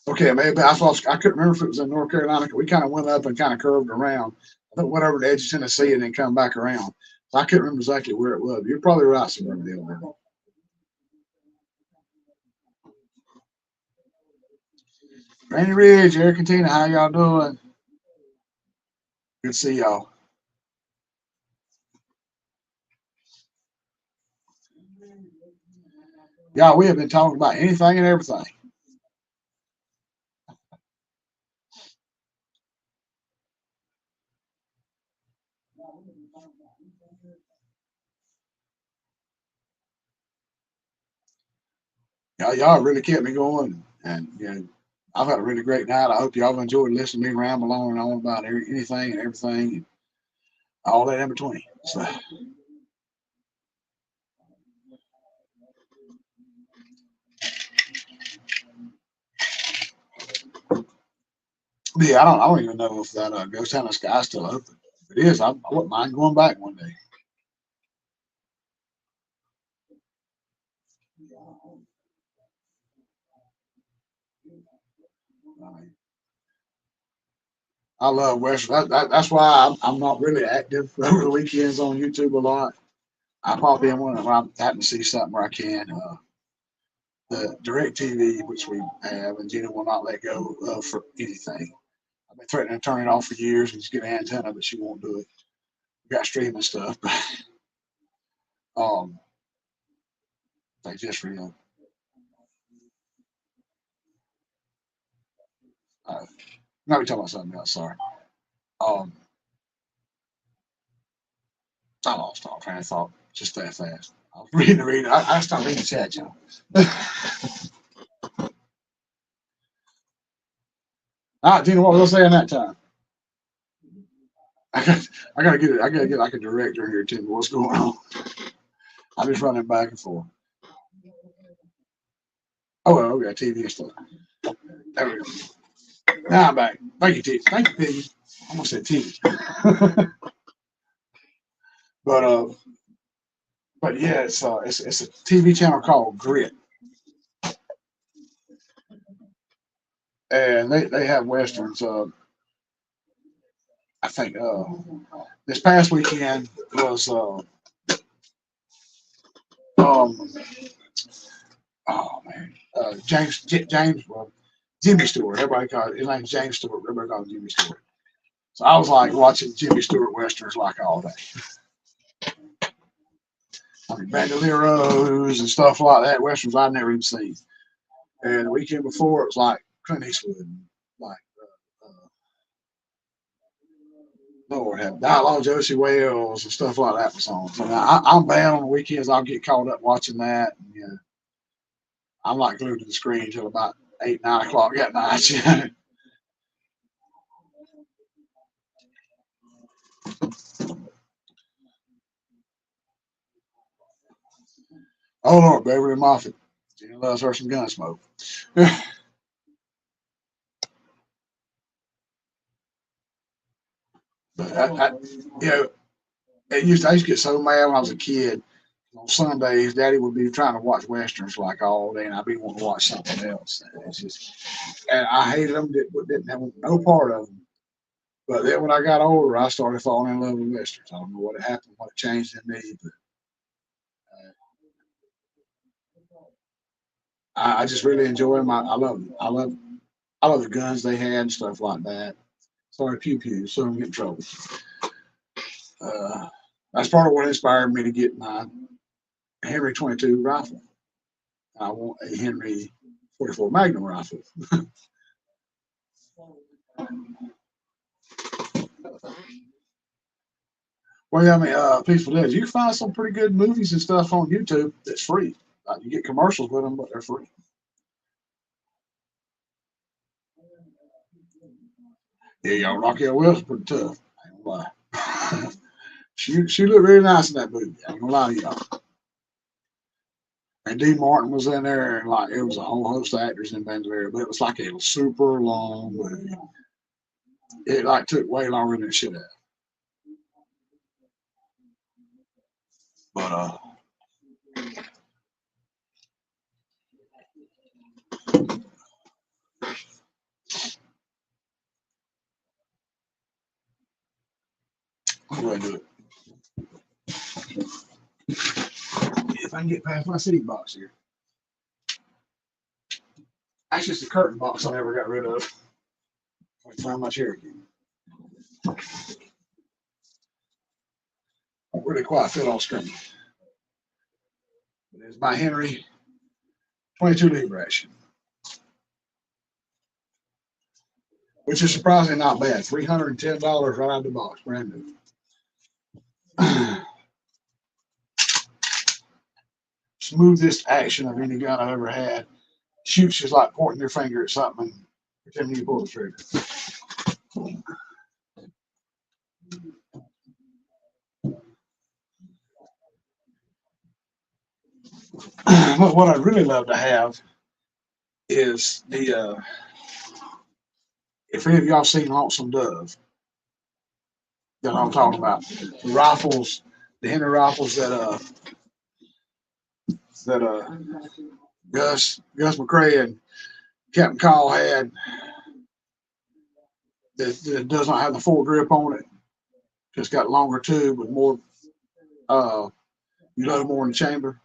Okay, maybe I couldn't remember if it was in North Carolina. We kind of went up and kind of curved around. I think went over the edge of Tennessee and then come back around. So I couldn't remember exactly where it was. You're probably right somewhere in the middle there. Rainy Ridge, Eric and Tina, how y'all doing? Good to see y'all. Y'all, we have been talking about anything and everything. Y'all really kept me going, and you know, I've had a really great night. I hope y'all have enjoyed listening to me ramble on and on about anything and everything, and all that in between. So, yeah, I don't even know if that Ghost Town in the Sky is still open. If it is, I wouldn't mind going back one day. I mean, I love Western. That's why I'm not really active over the weekends on YouTube a lot. I pop in when I happen to see something where I can. The direct TV, which we have, and Gina will not let go of for anything. I've been threatening to turn it off for years and just get an antenna, but she won't do it. We got streaming stuff, but um, they just real. Now we talking about something else. Sorry. Um, I lost all train of thought just that fast. I was reading. I stopped reading the chat, y'all. All right, Gina, what was I saying that time? I got, I gotta get it. I gotta get like a director here, too. What's going on? I'm just running back and forth. Oh, well, we got TV and stuff. There we go. Now I'm back. Thank you, T. Thank you, Piggy. I almost said TV. but yeah, it's a TV channel called Grit, and they have westerns. I think this past weekend was Oh man, James, well, Jimmy Stewart. Everybody calls his name's James Stewart. Everybody calls him Jimmy Stewart. So I was like watching Jimmy Stewart westerns like all day. I mean, Bandoleros and stuff like that. Westerns I'd never even seen. And the weekend before, it was like Clint Eastwood, like Lord have Dialogue Josie Wales and stuff like that was on. So I'm bad on the weekends. I'll get caught up watching that. And, you know, I'm like glued to the screen until about 8, 9 o'clock at night. You know? Oh Lord, Beverly Moffett. She loves her some gun smoke. But you know, I used to get so mad when I was a kid. On Sundays, Daddy would be trying to watch westerns like all day, and I'd be wanting to watch something else. And it's just, and I hated them. Didn't have no part of them. But then when I got older, I started falling in love with westerns. I don't know what happened, what changed in me, but I just really enjoy them. I love the guns they had and stuff like that. Sorry, pew pew, so I don't get in trouble. Uh, that's part of what inspired me to get my Henry 22 rifle. I want a Henry 44 Magnum rifle. Well, yeah, I mean, Peaceful Days. You can find some pretty good movies and stuff on YouTube that's free. You get commercials with them, but they're free. Yeah, y'all, Raquel Welch is pretty tough. I ain't gonna lie. She looked really nice in that movie. I ain't gonna lie to y'all. And Dean Martin was in there, and like it was a whole host of actors in Bandolera, but it was like a super long movie. It like took way longer than it should have. But I'll go ahead and do it. If I can get past my city box here. Actually, it's the curtain box I never got rid of. I can find my chair again. Really quite fit on screen. It's my Henry 22 lever action, which is surprisingly not bad. $310 right out of the box, brand new. Smoothest action of any gun I've ever had. Shoots just like pointing your finger at something and pretending you pull the trigger. But what I'd really love to have is the if any of y'all seen Lonesome Dove, you know what I'm talking about. The rifles, the Henry rifles that Gus McCrae and Captain Call had that does not have the full grip on it. Just got longer tube with more uh you load more in the chamber.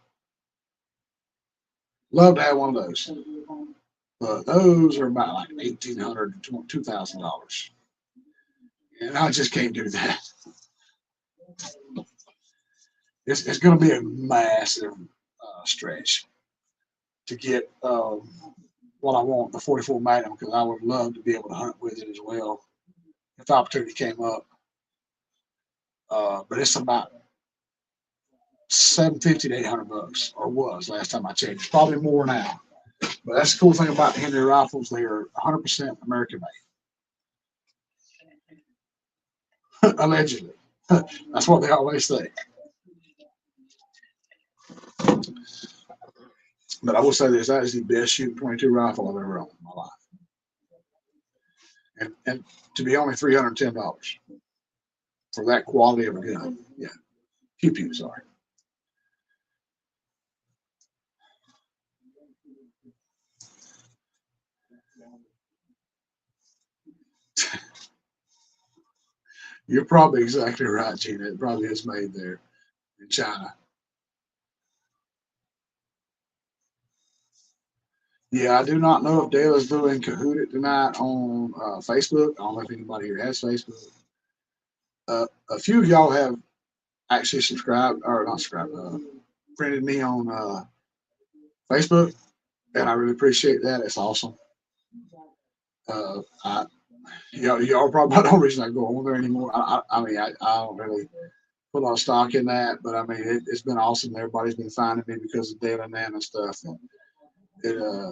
Love to have one of those. But those are about like $1,800 to $2,000. And I just can't do that. It's going to be a massive stretch to get what I want, the 44 Magnum, because I would love to be able to hunt with it as well if the opportunity came up. But it's about 750 to 800 bucks, or was last time I checked. It's probably more now. But that's the cool thing about the Henry rifles; they are 100% American made, allegedly. That's what they always say. But I will say this: that is the best shooting 22 rifle I've ever owned in my life, and to be only $310 for that quality of a gun. Yeah, pew pew. Sorry. You're probably exactly right, Gina. It probably is made there in China. Yeah, I do not know if Dale is doing Kahoot it tonight on Facebook. I don't know if anybody here has Facebook. A few of y'all have actually subscribed or not subscribed, friended me on Facebook, and I really appreciate that. It's awesome. I, y'all probably not the only reason I go on there anymore. I mean, I don't really put a lot of stock in that, but I mean, it's been awesome. Everybody's been finding me because of Dale and Nan and stuff, and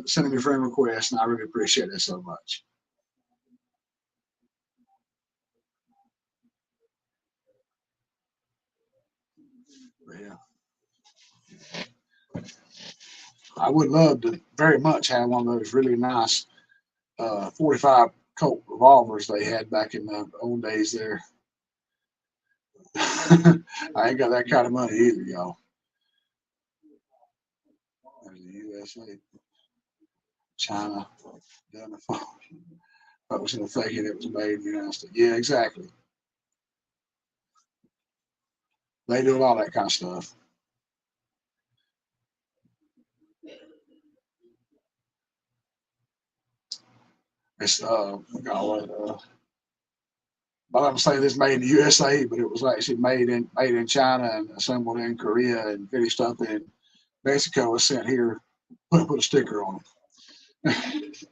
sending me friend requests, and I really appreciate it so much. But yeah, I would love to very much have one of those really nice 45 Colt revolvers they had back in the old days there. I ain't got that kind of money either, y'all. There's the USA, China, done the phone. I was going to thinking it was made in the United States. Yeah, exactly. They do a lot of that kind of stuff. It's but I'm saying this made in the USA, but it was actually made in China and assembled in Korea and finished up in Mexico. Was sent here, put a sticker on it.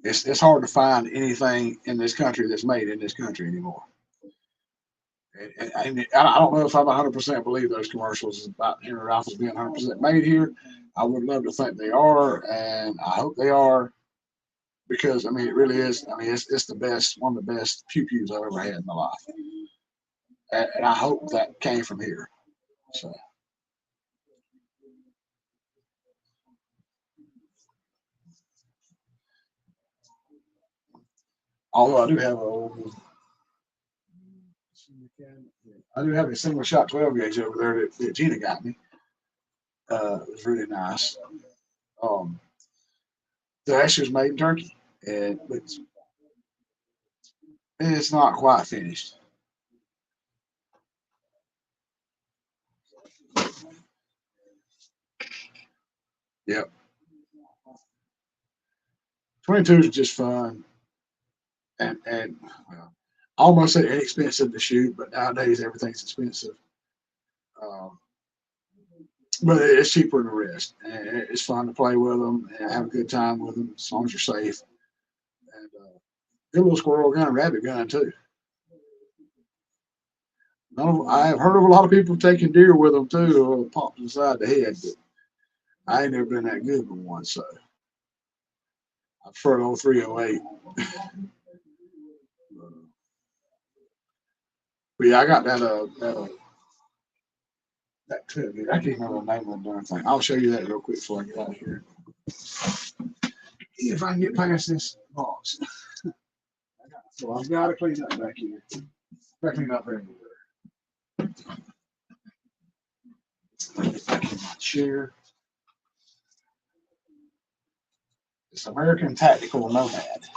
It's hard to find anything in this country that's made in this country anymore. And I don't know if I'm 100% believe those commercials about Henry rifles being 100% made here. I would love to think they are, and I hope they are because I mean it really is. I mean it's the best, one of the best pew pews I've ever had in my life, and I hope that came from here. So although I do have a single shot 12 gauge over there that Gina got me. It was really nice. Um, the actually was made in Turkey, and it's not quite finished. Yep, 22 is just fun, and well, I almost say inexpensive to shoot, but nowadays everything's expensive. Um, but it's cheaper than the rest, and it's fun to play with them and have a good time with them as long as you're safe. And good little squirrel gun and rabbit gun too. I have heard of a lot of people taking deer with them too, or popped inside the head, but I ain't never been that good with one, so I prefer an old 308. But yeah, I got that too. I can't remember the name of the darn thing. I'll show you that real quick before I get out of here. If I can get past this box. So I've got to clean up back here. I clean up everywhere. Back in my chair. It's American Tactical Nomad.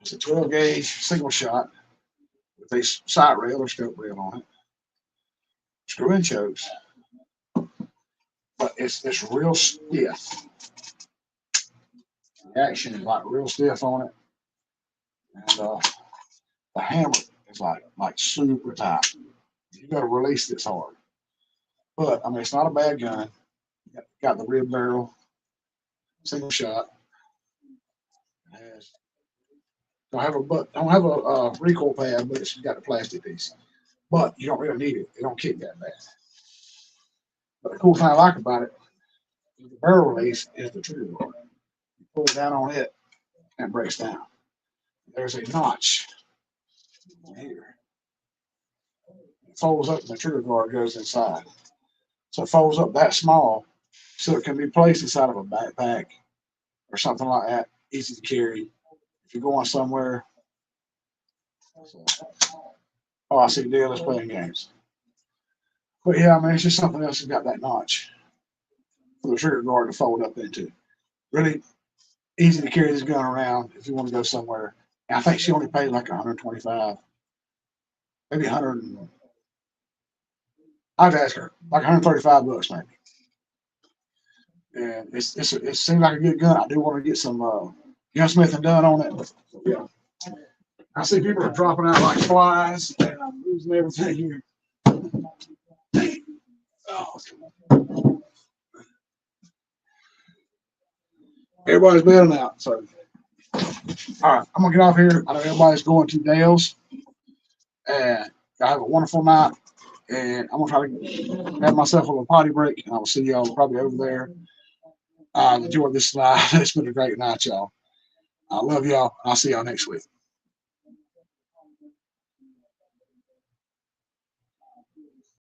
It's a 12 gauge single shot with a sight rail or scope rail on it. Screw in chokes, but it's real stiff. The action is like real stiff on it, and the hammer is like super tight. You got to release this hard. But I mean, it's not a bad gun. Got the rib barrel, single shot. It has don't have a recoil pad, but it's got a plastic piece. But you don't really need it. It don't kick that bad. But the cool thing I like about it is the barrel release is the trigger guard. You pull down on it and it breaks down. There's a notch here. It folds up and the trigger guard goes inside. So it folds up that small so it can be placed inside of a backpack or something like that. Easy to carry. If you're going somewhere. So, oh, I see Dale is playing games. But yeah, I mean, it's just something else that's got that notch for the trigger guard to fold up into. Really easy to carry this gun around if you want to go somewhere. And I think she only paid like 125. maybe 100. I'd ask her like $135 maybe. And it seems like a good gun. I do want to get some gunsmith and done on it. But yeah, I see people are dropping out like flies, and I'm losing everything here. Oh, everybody's bailing out. So, all right, I'm gonna get off here. I know everybody's going to Dale's, and I have a wonderful night. And I'm gonna try to have myself a little potty break, and I will see y'all probably over there. Enjoy this night. It's been a great night, y'all. I love y'all. I'll see y'all next week.